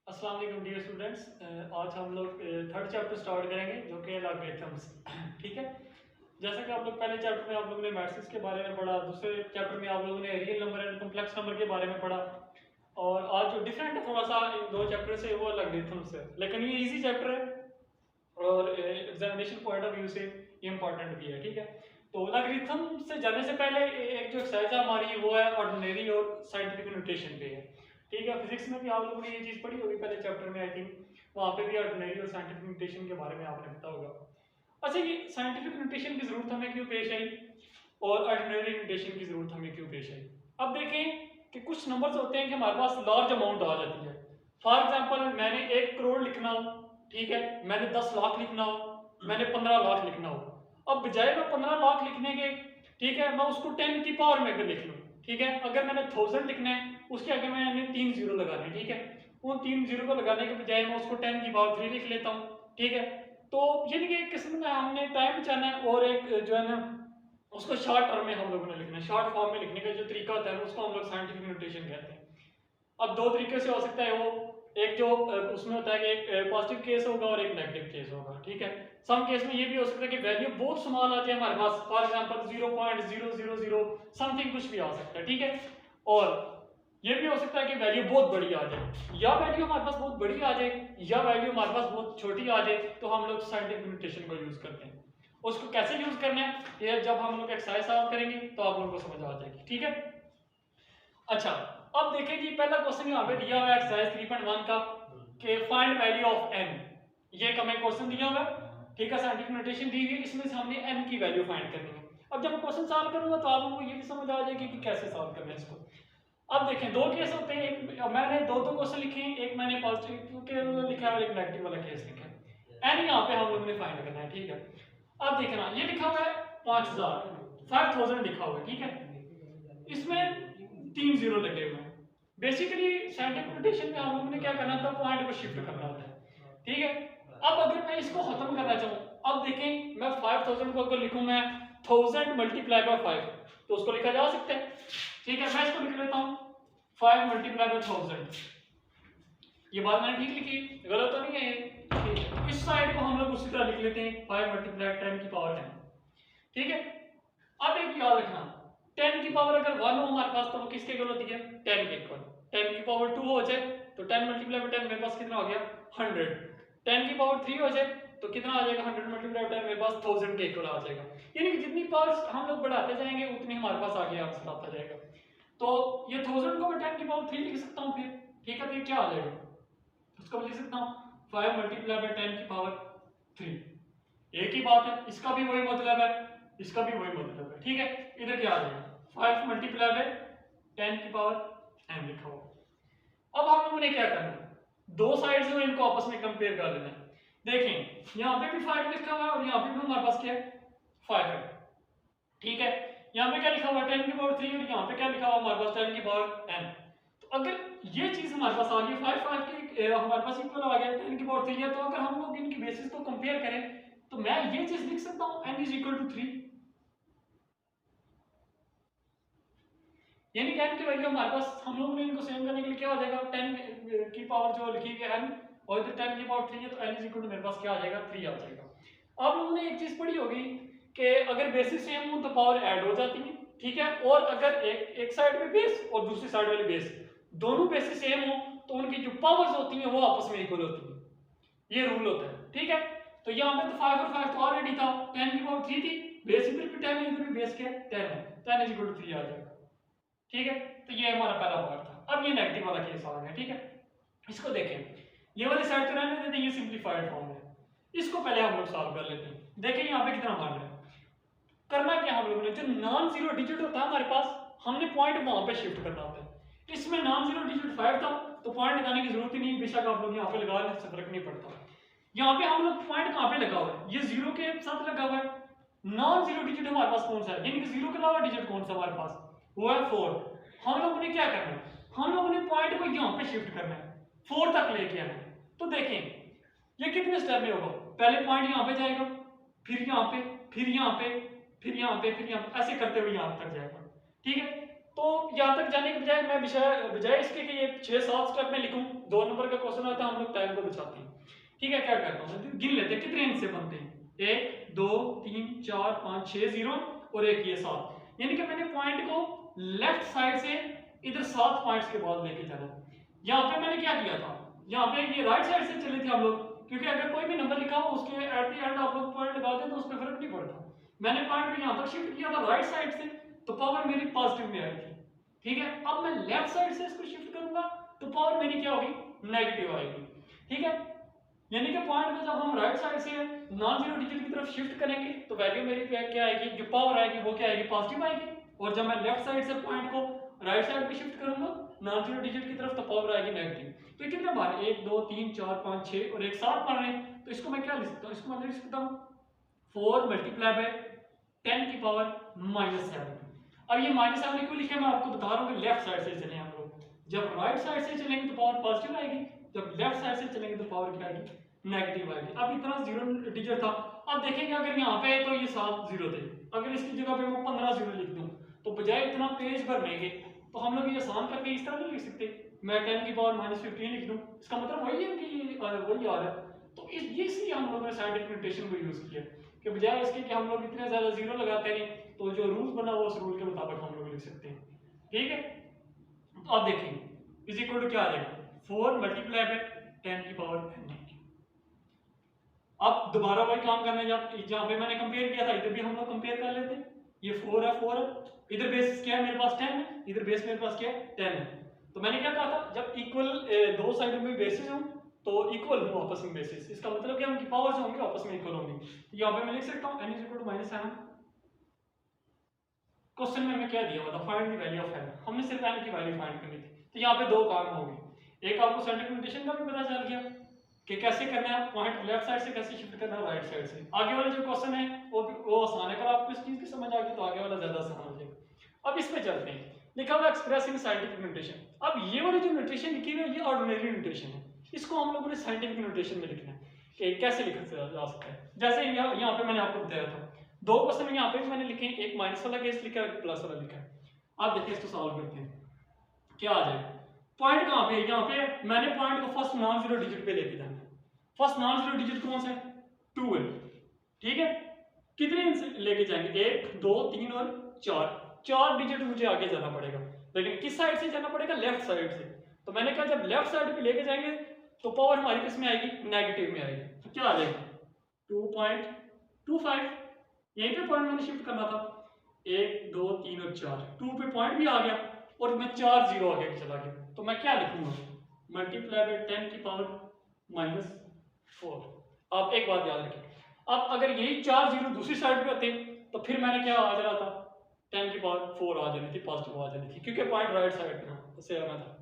अस्सलाम वालेकुम dear students. आज हम लोग थर्ड चैप्टर स्टार्ट करेंगे जो कि लॉगरिथम्स। ठीक है, जैसा कि आप लोग पहले चैप्टर में आप लोगों ने मैट्रिक्स के बारे में पढ़ा, दूसरे चैप्टर में आप लोगों ने real number and complex number के बारे में पढ़ा, और आज जो डिफरेंट है थोड़ा सा इन दो चैप्टर से वो लॉगरिथम्स है, लेकिन ये इजी चैप्टर है और एग्जामिनेशन पॉइंट ऑफ व्यू से ये इंपॉर्टेंट भी है। ठीक है, तो लॉगरिथम से जाने से पहले एक जो एक्सरसाइज है हमारी वो है ऑर्डिनरी और साइंटिफिक नोटेशन पे है। ठीक है, फिजिक्स में भी आप लोगों ने ये चीज़ पढ़ी होगी पहले चैप्टर में, आई थिंक वहाँ पे भी ऑर्डिनरी और साइंटिफिक नोटेशन के बारे में आपने पता होगा। अच्छा, ये साइंटिफिक नोटेशन की जरूरत हमें क्यों पेश आई और ऑर्डिनरी नोटेशन की जरूरत हमें क्यों पेश आई? अब देखें कि कुछ नंबर्स होते हैं कि हमारे पास लार्ज अमाउंट आ जाती है। फॉर एग्जाम्पल मैंने 1 करोड़ लिखना हो, ठीक है, मैंने 10 लाख लिखना हो, मैंने 15 लाख लिखना हो। अब बजाय मैं 15 लाख लिखने के, ठीक है, मैं उसको 10 की पावर में अगर लिख लूँ, ठीक है, अगर मैंने 1000 लिखना है उसके आगे मैंने 3 जीरो लगाने, ठीक है, उन 3 जीरो को लगाने के बजाय मैं उसको 10 की पावर 3 लिख लेता हूँ। ठीक है, तो यानी कि एक किस्म का हमने टाइम बचाना है और एक जो है ना उसको शॉर्ट टर्म में हम लोगों ने लिखना है, शॉर्ट फॉर्म में लिखने का जो तरीका होता है उसको हम लोग साइंटिफिक नोटेशन कहते हैं। अब दो तरीके से हो सकता है वो, एक जो उसमें होता है कि एक पॉजिटिव केस होगा और एक नेगेटिव केस होगा। ठीक है, सम केस में ये भी हो सकता है कि वैल्यू बहुत स्मॉल आ जाए हमारे पास, फॉर एग्जांपल 0.000 समथिंग कुछ भी आ सकता है। ठीक है, और ये भी हो सकता है कि वैल्यू बहुत बड़ी आ जाए, या वैल्यू हमारे पास बहुत बड़ी आ जाए या वैल्यू हमारे पास बहुत छोटी आ जाए, तो हम लोग साइंटिफिक नोटेशन को यूज करते हैं। उसको कैसे यूज करना है ये जब हम लोग एक्सरसाइज सॉल्व करेंगे तो आप लोगों को समझ आ जाएगी। ठीक है, अच्छा, अब देखें जी पहला क्वेश्चन यहाँ पे दिया हुआ है एक्सरसाइज 3.1 का कि फाइंड वैल्यू ऑफ n। ये का मैं क्वेश्चन दिया हुआ है, ठीक है, साइंटिफिक नोटेशन दी हुई है, इसमें से हमने n की वैल्यू फाइंड करनी है। अब जब मैं क्वेश्चन सॉल्व करूंगा तो आप लोगों को ये भी समझ आ जाएगी कि कैसे सॉल्व करना है इसको। अब देखें दो केस होते हैं, एक मैंने दो क्वेश्चन लिखे हैं, एक मैंने पॉजिटिव के लिखा है और एक नेगेटिव वाला केस लिखा है। n यहाँ पे हम लोगों ने फाइंड करना है। ठीक है, अब देखना ये लिखा हुआ है 5000 लिखा हुआ है, ठीक है, इसमें 3 जीरो लगे हुए हैं। बेसिकली साइंटिफिक नोटेशन में हम लोगों ने क्या करना था, पॉइंट को शिफ्ट करना होता है। ठीक है, अब अगर मैं इसको खत्म करना चाहूँ, अब देखें मैं 5000 को अगर लिखूं मैं 1000 मल्टीप्लाई बाय 5 तो उसको लिखा जा सकता है। ठीक है, मैं इसको लिख लेता हूँ 5 मल्टीप्लाई बाय 1000। ये बात मैंने ठीक लिखी, गलत तो नहीं है ये? ठीक है, इस साइड को हम लोग उसी तरह लिख लेते हैं 5 मल्टीप्लाई 10 की पावर 10। ठीक है, अब एक याद रखना, 10 की पावर अगर 1 हो हमारे पास तो वो किसके इक्वल होती है, 10 के इक्वल। 10 की पावर 2 हो जाए तो 10 मल्टीप्लाई बाय 10 मेरे पास कितना हो गया, 100। 10 की पावर 3 हो जाए तो कितना आ जाएगा, 100 मल्टीप्लाई बाय 10 मेरे पास 1000 के इक्वल आ जाएगा। यानी कि जितनी पावर्स हम लोग बढ़ाते जाएंगे उतनी हमारे पास आगे आंसर आता जाएगा। तो ये 1000 को मैं 10 की पावर 3 लिख सकता हूँ फिर। ठीक है, तो ये क्या आ जाएगा, उसको मैं लिख सकता हूँ 5 मल्टीप्लाई बाय 10 की पावर 3। एक ही बात है, इसका भी वही मतलब है, इसका भी वही मतलब है। ठीक है, इधर क्या आ जाएगा, 5 मल्टीप्लाई बाय 10 की पावर n लिखा हुआ। अब हम लोगों ने क्या करना है, दो साइड्स में इनको आपस में कंपेयर कर लेना है। देखें यहाँ पे भी 5 लिखा हुआ है और यहाँ पे भी हमारे पास क्या है, 5 है। ठीक है, यहाँ पे क्या लिखा हुआ है, 10 की पावर 3, और यहाँ पे क्या लिखा हुआ हमारे पास 10 की पावर n। तो अगर ये चीज हमारे पास आ गई 5 की हमारे पास इक्वल आ गया 10 की पावर 3 है, तो अगर हम लोग इनकी बेसिस को कंपेयर करें तो मैं ये चीज लिख सकता हूं n इज इक्वल टू 3। यानी कि n की वैल्यू हमारे पास, हम लोगों ने इनको सेम करने के लिए क्या हो जाएगा, 10 की पावर जो लिखी हुई है n और इधर 10 की पावर 3 है तो n इज इक्वल टू मेरे पास क्या आ जाएगा, 3 आ जाएगा। आप लोगों ने एक चीज पढ़ी होगी कि अगर बेसिस सेम हो तो पावर ऐड हो जाती है। ठीक है, और अगर एक साइड में बेस और दूसरी साइड वाली बेस दोनों बेसिस सेम हो तो उनकी जो पावर्स होती हैं वो आपस में इक्वल होती है, ये रूल होता है। ठीक है, तो यहाँ पे तो 5 और 5 तो ऑलरेडी था, 10 की पावर 3 थी, बेस इधर भी 10 है, इधर भी बेस क्या है, 10 है, तो n इज इक्वल टू 3 आ जाएगा। ठीक है, तो ये हमारा पहला पार्ट था। अब ये नेगेटिव वाला केस आ गया। ठीक है, इसको देखें, ये वाली साइड तो रहने देते हैं, ये सिंपलीफाइड फॉर्म है, इसको पहले हम लोग सॉल्व कर लेते हैं। देखें यहाँ पे कितना मान है, करना क्या हम लोगों ने, जो नॉन जीरो डिजिट होता है हमारे पास, हमने पॉइंट वहां पे शिफ्ट करना होता है। इसमें नॉन जीरो डिजिट 5 था तो पॉइंट लगाने की जरूरत ही नहीं, बेशक आप लोग यहाँ पे लगा लें, इससे फर्क नहीं पड़ता। यहाँ पे हम लोग पॉइंट कहाँ पे लगा हुआ है, ये जीरो के साथ लगा हुआ है। नॉन जीरो डिजिट हमारे पास कौन सा है, यानी कि जीरो के अलावा डिजिट कौन सा हमारे पास, वो है 4। हम लोगों ने क्या करना है, हम लोगों ने पॉइंट को यहाँ पे शिफ्ट करना है, 4 तक लेके आना है। तो देखें ये कितने स्टेप में होगा, पहले पॉइंट यहाँ पे जाएगा, फिर यहाँ पे, फिर यहाँ पे, फिर यहाँ पे, फिर यहाँ पे, ऐसे करते हुए यहाँ तक जाएगा। ठीक है, तो यहाँ तक जाने के बजाय मैं बजाय इसके कि ये 6-7 स्टेप में लिखूं, 2 नंबर का क्वेश्चन आता है, हम लोग टाइम को बचाते हैं। ठीक है, क्या करता हूँ, गिन लेते हैं कितने इनसे बनते हैं। 1 2 3 4 5 6 0 और एक ये 7, यानी कि मैंने पॉइंट को लेफ्ट साइड से इधर 7 पॉइंट्स के बाद लेके जाना। यहाँ पे मैंने क्या किया था, यहाँ पे ये राइट साइड से चले थे हम लोग, क्योंकि अगर कोई भी नंबर लिखा हो उसके एट द एंड आप लोग पॉइंट लगा दें तो उसमें फर्क नहीं पड़ता। मैंने पॉइंट को यहाँ तक शिफ्ट किया था राइट साइड से, तो पावर मेरी पॉजिटिव में आई थी। ठीक है, अब मैं लेफ्ट साइड से इसको शिफ्ट करूंगा तो पावर मेरी क्या होगी, नेगेटिव आएगी। ठीक है, यानी कि पॉइंट में जब हम राइट साइड से नॉन जीरो डिजिट की तरफ शिफ्ट करेंगे तो वैल्यू मेरी क्या आएगी, जो पावर आएगी वो क्या आएगी, पॉजिटिव आएगी। और जब मैं लेफ्ट साइड से पॉइंट को राइट साइड पे शिफ्ट करूंगा नॉन जीरो डिजिट की तरफ, तो पावर आएगी नेगेटिव। तो कितने बार, 1 2 3 4 5 6 और एक 7 बन रहे हैं, तो इसको मैं क्या लिख सकता हूँ, इसको मैं लिख सकता हूँ 4 मल्टीप्लाई बाय 10 की पावर -7। अब ये -7 क्यों लिखे, मैं आपको बता रहा हूँ कि लेफ्ट साइड से चले हम लोग। जब राइट साइड से चलेंगे तो पावर पॉजिटिव आएगी, जब लेफ्ट साइड से चलेंगे तो पावर क्या आएगी, नेगेटिव आएगी। अब इतना जीरो डिजिट था, अब देखेंगे अगर यहाँ पे तो ये 7 जीरो थे, अगर इसकी जगह पे मैं 15 जीरो लिख दूँ तो बजाय इतना पेज भरने के तो हम लोग ये आसान करके इस तरह नहीं लिख सकते, मैं 10 की पावर -15 लिख दूँ, इसका मतलब वही है कि वही आ रहा है। तो ये इसलिए हम लोगों ने साइंटिफिक नोटेशन को यूज किया कि बजाय इसके कि हम लोग इतने ज्यादा जीरो लगाते हैं, तो जो रूल बना हुआ उस रूल के मुताबिक हम लोग लिख सकते हैं। ठीक है, तो आप देखेंगे इज इक्वल टू क्या आ जाएगा, 4 मल्टीप्लाई बाय 10 की पावर n। अब दोबारा वही काम करना है, जहाँ पे मैंने कंपेयर किया था इधर भी हम लोग कंपेयर कर लेते हैं। ये 4 है, इधर बेस क्या है मेरे पास 10 है, इधर बेस मेरे पास क्या है 10 है। तो मैंने क्या कहा था, जब इक्वल दो साइड में बेसिस हों तो इक्वल हो आपस में बेसिस, इसका मतलब क्या, उनकी पावर जो होंगी आपस में इक्वल होंगी। तो यहाँ पे मैं लिख सकता हूँ n = -7। क्वेश्चन में मैं क्या दिया हुआ था, find the value of n, हमने सिर्फ n की वैल्यू फाइंड करनी थी। तो यहाँ पे दो काम हो गए, एक आपको साइंटिफिक नोटेशन का भी पता चल गया कि कैसे करना है, पॉइंट लेफ्ट साइड से कैसे शिफ्ट करना है राइट साइड से। आगे वाला जो क्वेश्चन है वो आसान है, अगर आपको इस चीज की समझ आ गई तो आगे वाला ज्यादा आसान हो जाएगा। अब इस पे चलते हैं, लिखा हुआ एक्सप्रेस इन साइंटिफिक नोटेशन। अब ये वाली जो नोटेशन लिखी हुई है ये ऑर्डिनरी नोटेशन है, इसको हम लोगों ने साइंटिफिक नोटेशन में लिखना है कि कैसे लिखा जा सकता है। जैसे यहाँ पे मैंने आपको बताया था, दो क्वेश्चन यहाँ पे मैंने लिखे, एक माइनस वाला केस लिखा है, एक प्लस वाला लिखा है। आप देखिए इसको सॉल्व करते हैं, क्या आ जाएगा। पॉइंट कहाँ पे है, यहाँ पे मैंने पॉइंट को फर्स्ट नॉन जीरो डिजिट पे लेके जाना है। फर्स्ट नॉन जीरो डिजिट कौन सा है, 2 है। ठीक है, कितने लेके जाएंगे, 1 2 3 और 4 डिजिट मुझे आगे जाना पड़ेगा, लेकिन किस साइड से जाना पड़ेगा, लेफ्ट साइड से। तो मैंने कहा जब लेफ्ट साइड पे लेके जाएंगे तो पावर हमारी किस में आएगी, नेगेटिव में आएगी। तो क्या आ जाएगा 2.25, यहीं पे पॉइंट मैंने शिफ्ट करना था, 1 2 3 और 4, 2 पे पॉइंट भी आ गया और मैं 4 जीरो आगे चला गया। तो मैं क्या लिखूंगा, मल्टीप्लाई बाय 10 की पावर -4। आप एक बात याद रखें, अब अगर यही 4 जीरो दूसरी साइड पे होते तो फिर मैंने क्या आ जाना था, 10 की पावर 4 आ जानी थी, पॉजिटिव आ जानी थी, क्योंकि पॉइंट राइट साइड पे से आना था।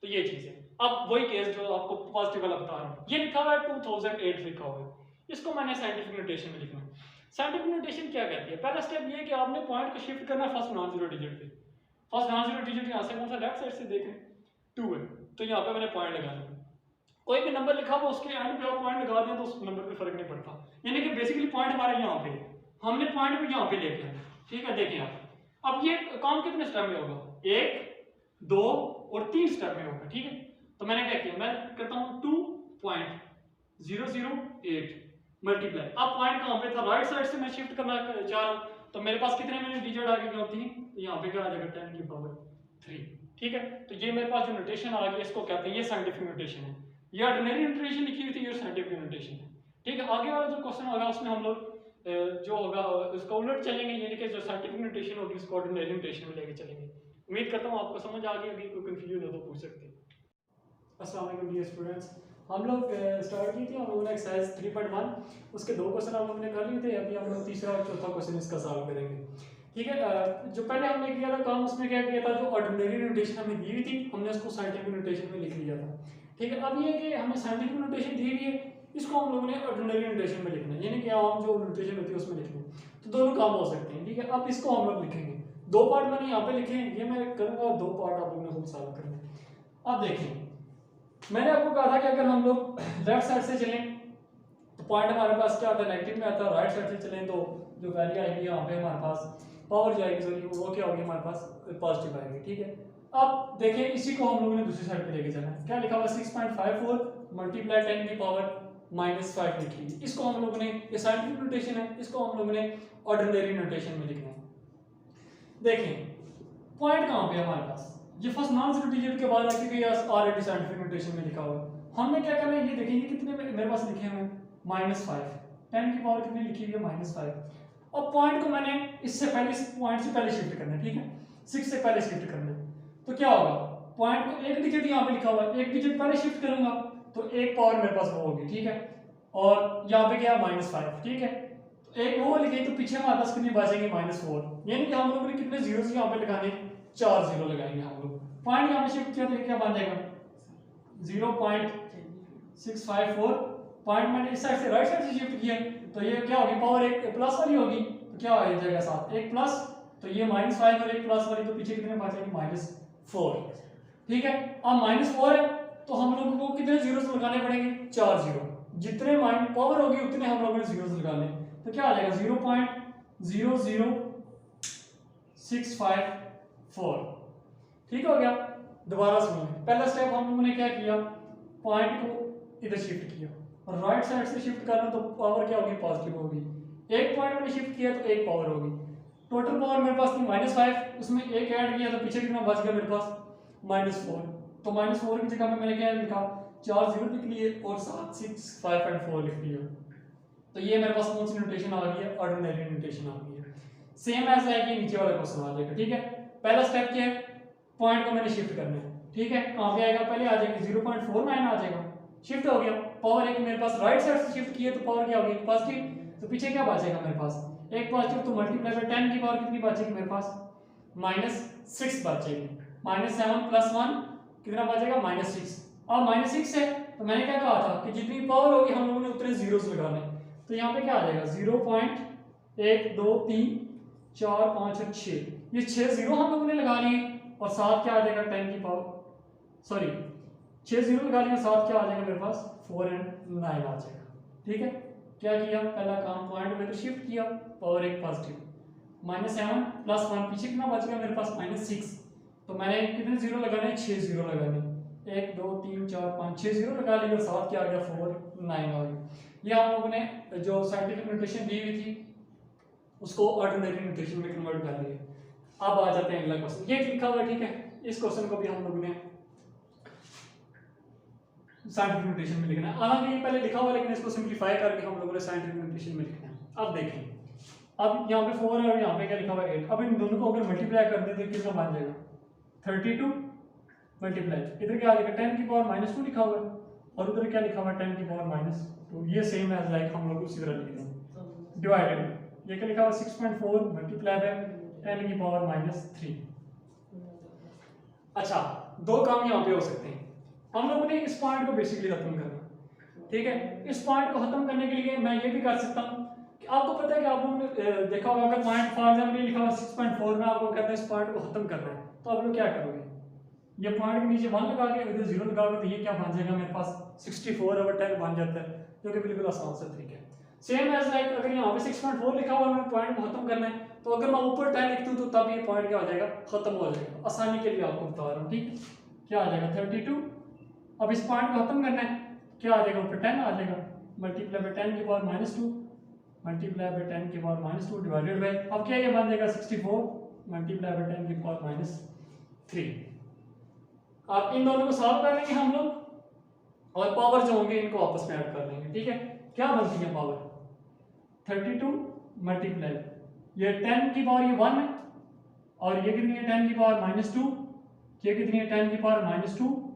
तो ये चीज है। अब वही केस जो आपको पॉजिटिव वाला बता रहा हूँ, ये लिखा हुआ है 2008 लिखा हुआ है, इसको मैंने साइंटिफिक नोटेशन में लिखना है। साइंटिफिक नोटेशन क्या कहती है, पहला स्टेप ये है कि आपने पॉइंट को शिफ्ट करना है फर्स्ट नॉन जीरो डिजिट पे। फर्स्ट नॉन जीरो डिजिट यहाँ से कौन सा, लेफ्ट साइड से देखें 2 है, तो यहाँ पे मैंने पॉइंट लगाना है। कोई भी नंबर लिखा हुआ उसके एंड पे आप पॉइंट लगा दें तो उस नंबर पे फर्क नहीं पड़ता, यानी कि बेसिकली पॉइंट हमारा यहाँ पे है, हमने पॉइंट को यहाँ पे लेके आना। ठीक है, देखें आप, अब ये काम कितने स्टेप में होगा, 1 2 और 3 स्टेप में होगा। ठीक है, तो मैंने क्या किया, मैं करता हूँ 2.008 मल्टीप्लाई। अब पॉइंट कहाँ पे था, राइट साइड से मैं शिफ्ट करना चाह रहा हूँ, तो मेरे पास कितने मैंने डिजिट आगे क्या होती है, तो यहाँ पे क्या आ जाएगा 10 की पावर 3। ठीक है, तो ये मेरे पास जो नोटेशन आ गई इसको कहते हैं, ये साइंटिफिक नोटेशन है, ये ऑर्डिनरी नोटेशन लिखी हुई थी, ये साइंटिफिक नोटेशन है। ठीक है, आगे वाला जो क्वेश्चन होगा उसमें हम लोग जो होगा उसका उलट चलेंगे, यानी कि जो साइंटिफिक नोटेशन होगी उसको ऑर्डिनरी नोटेशन में लेके चलेंगे। उम्मीद करता हूँ आपको समझ आ गई, अगर कोई कंफ्यूजन हो तो पूछ सकते हैं। अस्सलाम वालेकुम डियर स्टूडेंट्स, हम लोग स्टार्ट की थी, हम लोगों ने एक्सरसाइज 3.1 उसके 2 क्वेश्चन हम लोगों ने कर लिए थे, अभी हम लोग तीसरा और चौथा क्वेश्चन इसका सॉल्व करेंगे। ठीक है, जो पहले हमने किया था काम, उसमें क्या किया था, जो ऑर्डिनरी नोटेशन हमें दी हुई थी हमने उसको साइंटिफिक नोटेशन में लिख लिया था। ठीक है, अब ये कि हमें साइंटिफिक नोटेशन दी हुई है, इसको हम लोगों ने ऑर्डिनरी नोटेशन में लिखना है, यानी कि आम जो नोटेशन होती है उसमें लिखना है। तो दोनों काम हो सकते हैं। ठीक है, अब इसको हम लोग लिखेंगे, 2 पार्ट मैंने यहाँ पे लिखे हैं, ये मैं करूँगा, 2 पार्ट आप लोगों ने खुद सॉल्व करना है। अब देखिए, मैंने आपको कहा था कि अगर हम लोग लेफ्ट साइड से चलें तो पॉइंट हमारे पास क्या आता है, नेगेटिव में आता है, राइट साइड से चलें तो जो वैल्यू आएगी यहाँ पे हमारे पास पावर जो आएगी सॉरी वो क्या होगी हमारे पास पॉजिटिव आएगी। ठीक है, अब देखिए इसी को हम लोगों ने दूसरी साइड पे लेके जाना है। क्या लिखा हुआ 6.54 मल्टीप्लाई 10 की पावर -5 लिखी है। इसको हम लोगों ने, ये साइंटिफिक नोटेशन है, इसको हम लोगों ने ऑर्डिनरी नोटेशन में लिखना है। देखें पॉइंट कहाँ पे है हमारे पास, ये फर्स्ट नॉन जीरो डिजिट के बाद आके कोई ऑलरेडी साइंटिफिक नोटेशन में लिखा हुआ है। हमने क्या करना है, ये देखेंगे कितने मेरे पास लिखे हुए हैं -5, 10 की पावर कितनी लिखी हुई है -5। अब पॉइंट को मैंने इससे पहले, इस पॉइंट से पहले शिफ्ट करना है। ठीक है, 6 से पहले शिफ्ट करना है, तो क्या होगा, पॉइंट को एक डिजिट यहाँ पे लिखा हुआ है, एक डिजिट पहले शिफ्ट करूंगा तो एक पावर मेरे पास वो होगी। ठीक है, और यहाँ पे क्या -5। ठीक है, तो एक वो लिखी तो पीछे हमारे पास कितनी बचेंगे -4, यानी कि हम लोगों ने कितने जीरोस यहाँ पे लगाने, 4 जीरो लगाएंगे हम लोग। पॉइंट यहाँ पे शिफ्ट किया तो ये क्या बन जाएगा 0.654। पॉइंट मैंने इस साइड से राइट साइड से शिफ्ट किया तो ये क्या होगी, पावर एक प्लस वाली होगी, तो क्या हो जाएगा साथ एक प्लस, तो ये -5 और एक प्लस वाली, तो पीछे कितने बचेंगे -4। ठीक है, अब -4 है तो हम लोगों को कितने जीरोस लगाने पड़ेंगे, 4 जीरो। जितने माइनस पावर होगी उतने हम लोगों ने जीरोस लगाने, तो क्या आ जाएगा 0.00654। ठीक हो गया। दोबारा सुनो, पहला स्टेप हम लोगों ने क्या किया, पॉइंट को इधर शिफ्ट किया और राइट साइड से शिफ्ट करना तो पावर क्या होगी, पॉजिटिव होगी। एक पॉइंट मैंने शिफ्ट किया तो एक पावर होगी। टोटल पावर मेरे पास थी -5, उसमें एक ऐड किया तो पीछे कितना बच गया मेरे पास -4। तो -4 की जगह में मैंने क्या लिखा, 4 जीरो लिख लिए और साथ 6, 5 एंड 4 लिख लिया। तो ये मेरे पास कौन सी नोटेशन आ गई है, ऑर्डिनरी नोटेशन आ गई है। सेम ऐसा है कि नीचे वाला क्वेश्चन आ जाएगा। ठीक है, पहला स्टेप क्या है, पॉइंट को मैंने शिफ्ट करना है। ठीक है, कहाँ पे आएगा, पहले आ जाएगा 0.49 आ जाएगा, शिफ्ट हो गया। पावर एक मेरे पास राइट साइड से शिफ्ट किया तो पावर क्या होगी, पॉजिटिव, तो पीछे क्या बचेगा मेरे पास एक पॉजिटिव, तो मल्टीप्लाई बाय 10 की पावर कितनी बचेगी मेरे पास -6 बचेगी। -7 + 1 कितना बचेगा -6। अब -6 है तो मैंने क्या कहा था कि जितनी पावर होगी हम लोगों ने उतने जीरोस लगाने, तो यहाँ पे क्या आ जाएगा 0.1 2 3 4 5 और 6, ये 6 जीरो हम लोगों ने लगा लिए और साथ क्या आ जाएगा 10 की पावर, सॉरी 6 जीरो लगा लिए और साथ क्या आ जाएगा मेरे पास 4 और 9 आ जाएगा। ठीक है, क्या किया, पहला काम पॉइंट में तो शिफ्ट किया, पावर एक पॉजिटिव, -7 + 1 पीछे कितना बच गया मेरे पास -6, तो मैंने कितने जीरो लगाने, 6 जीरो लगाने, 1 2 3 4 5 6 जीरो लगा लिए और साथ क्या आ गया 4 9 आ गया। ये हम लोगों ने जो साइंटिफिक नोटेशन दी हुई थी उसको ऑर्डिनरी नोटेशन में कन्वर्ट कर लिया। अब आ जाते हैं अगला क्वेश्चन, ये लिखा हुआ है। ठीक है, इस क्वेश्चन को भी हम लोगों ने साइंटिफिक नोटेशन में लिखना है, हालांकि ये पहले लिखा हुआ है लेकिन इसको सिंपलीफाई करके हम लोगों ने साइंटिफिक नोटेशन में लिखना है। अब देखें, अब यहाँ पे 4 है और यहाँ पे क्या लिखा हुआ है 8। अब इन दोनों को अगर मल्टीप्लाई कर दें तो कितना बन जाएगा 32 मल्टीप्लाई, इधर क्या लिखा 10 की पावर -2 लिखा हुआ है और उधर क्या लिखा हुआ है 10 की पावर -2। ये सेम है लाइक हम लोग उसी तरह लिख दें, डिवाइडेड ये क्या लिखा हुआ 6.4 मल्टीप्लाई बाय 10 की पावर -3। अच्छा, दो काम यहाँ पे हो सकते हैं। हम लोगों ने इस पॉइंट को बेसिकली खत्म करना। ठीक है, इस पॉइंट को खत्म करने के लिए मैं ये भी कर सकता हूँ कि आपको पता है कि आप लोगों ने देखा होगा अगर पॉइंट फॉर एग्जांपल लिखा हुआ 6.4 में आपको कहते हैं इस पॉइंट को खत्म करना है, तो आप लोग क्या करोगे, ये पॉइंट के नीचे 1 लगा के इधर 0 लगाओगे तो ये क्या बन जाएगा मेरे पास 64/10 बन जाता है, जो कि बिल्कुल आसान सा तरीका है। सेम एज लाइक अगर यहाँ पे 6.4 लिखा हुआ है पॉइंट को खत्म करना है, तो अगर मैं ऊपर 10 लिख दूं तो तब ये पॉइंट क्या हो जाएगा, खत्म हो जाएगा। आसानी के लिए आपको बता रहा हूँ। ठीक है, क्या आ जाएगा 32। अब इस पॉइंट को खत्म करना है, क्या आ जाएगा ऊपर 10 आ जाएगा, मल्टीप्लाई बाय 10 की पावर -2 मल्टीप्लाई बाय 10 की पावर -2 डिवाइडेड बाय, अब क्या ये बन जाएगा 64 मल्टीप्लाई बाय 10 की पावर -3। अब इन दोनों को सॉल्व कर लेंगे हम लोग और पावर जो होंगे इनको आपस में ऐड कर लेंगे। ठीक है, क्या बनती है पावर 32 मल्टीप्लाई, ये 10 की पावर ये 1 है और ये कितनी है 10 की पावर -2, ये कितनी है 10 की पावर -2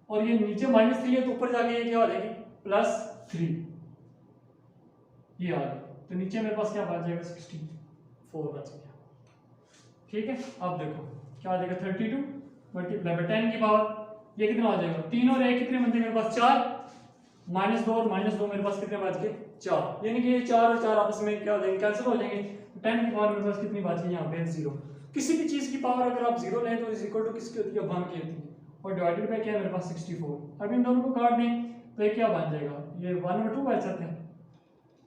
और ये नीचे -3 है तो ऊपर जाके ये क्या हो जाएगी +3, ये आ गया, तो नीचे मेरे पास क्या बच जाएगा 64 बच गया। ठीक है, अब देखो क्या आ जाएगा 32 मल्टीप्लाई बाय 10 की पावर, ये कितना आ जाएगा 3 और 1 कितने बनते हैं मेरे पास 4, -2 और -2 मेरे पास कितने बच गए 4, यानी कि ये 4 और 4 आपस में क्या हो जाएंगे कैंसिल हो जाएंगे। 10 की पावर मेरे पास कितनी बच गई यहाँ पे 0। किसी भी चीज की पावर अगर आप 0 लें तो इज इक्वल टू किसकी होती है 1 की होती है और डिवाइडेड बाय क्या है मेरे पास 64। अब इन दोनों को काट दें तो ये क्या बन जाएगा, ये 1 और 2 बच जाते हैं।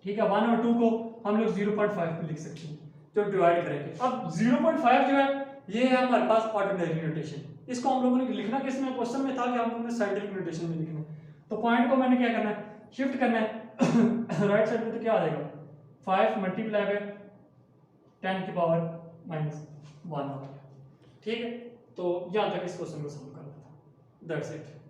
ठीक है, 1 और 2 को हम लोग 0.5 पे लिख सकते हैं, जो डिवाइड करेंगे। अब 0.5 जो है ये है हमारे पास ऑर्डिनरी नोटेशन। इसको हम लोगों ने लिखना किस में, क्वेश्चन में था कि हम लोगों ने साइंटिफिक नोटेशन में लिखना है। तो पॉइंट को मैंने क्या करना है, शिफ्ट करना है राइट साइड में। तो क्या आ जाएगा 5 मल्टीप्लाई बाय 10 की पावर -1 आ गया। ठीक है, तो यहाँ तक इस क्वेश्चन को सॉल्व करना था। That's it.